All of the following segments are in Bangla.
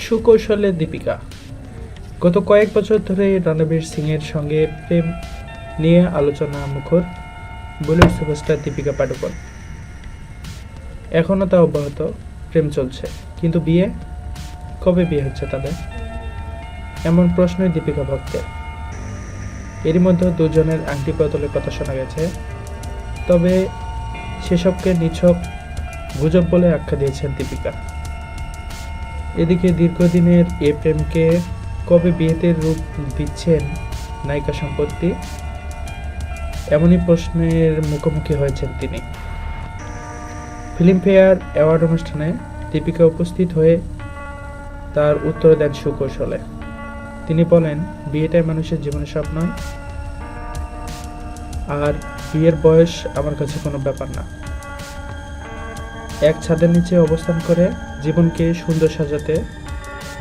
সুকৌশলে দীপিকা। গত কয়েক বছর ধরে রণবীর সিংয়ের সঙ্গে প্রেম নিয়ে আলোচনা মুখর বলিউড সুপারস্টার দীপিকা পাডুকোন। এখনও তা অব্যাহত, প্রেম চলছে, কিন্তু কবে বিয়ে হচ্ছে তাদের? এমন প্রশ্নই দীপিকা ভক্তের। এরই মধ্যে দুজনের আংটি বদলের কথা শোনা গেছে, তবে সেসবকে নিছক গুজব বলে আখ্যা দিয়েছেন দীপিকা। এদিকে দীর্ঘদিনের এ প্রেমকে কবে বিয়েতে রূপ দিচ্ছেন নায়িকা সম্পত্তি, এমনই প্রশ্নের মুখোমুখি হয়েছেন তিনি। ফিল্মফেয়ার অ্যাওয়ার্ড অনুষ্ঠানে দীপিকা উপস্থিত হয়ে তার উত্তর দেন সুকৌশলে। তিনি বলেন, বিয়েটাই মানুষের জীবনের স্বপ্ন, আর বিয়ের বয়স আমার কাছে কোনো ব্যাপার না। এক ছাদের নিচে অবস্থান করে জীবনকে সুন্দর সাজাতে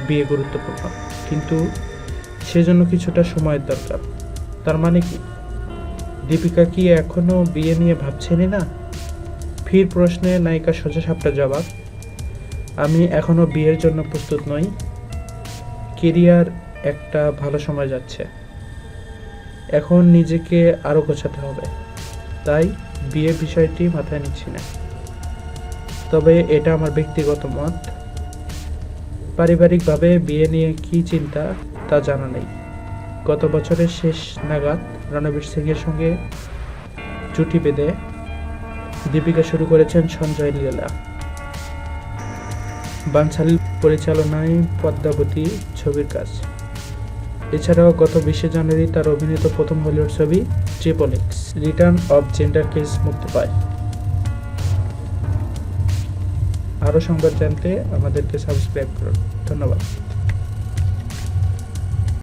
বিয়ে গুরুত্বপূর্ণ, কিন্তু সেজন্য কিছুটা সময়ের দরকার। তার মানে কি দীপিকা কি এখনো বিয়ে নিয়ে ভাবছেনই না? ফির প্রশ্নে নায়িকা সোজাসাপটা জবাব, আমি এখনো বিয়ের জন্য প্রস্তুত নই। কেরিয়ার একটা ভালো সময় যাচ্ছে, এখন নিজেকে আরও গোছাতে হবে, তাই বিয়ের বিষয়টি মাথায় নিচ্ছি না। তবে এটা আমার ব্যক্তিগত মত। পারিবারিকভাবে বিয়ে নিয়ে কী চিন্তা তা জানা নেই। গত বছরের শেষ নাগাদ রণবীর সিংয়ের সঙ্গে জুটি বেঁধে দীপিকা শুরু করেছেন সঞ্জয় লীলা। বানসালির পরিচালনায় পদ্মাবতী ছবির কাজ। এছাড়াও গত 20 জানুয়ারি তার অভিনীত প্রথম হলিউড ছবি triple x return of gender case মুক্তি পায়। আরও সংবাদ জানতে আমাদেরকে সাবস্ক্রাইব করুন। ধন্যবাদ।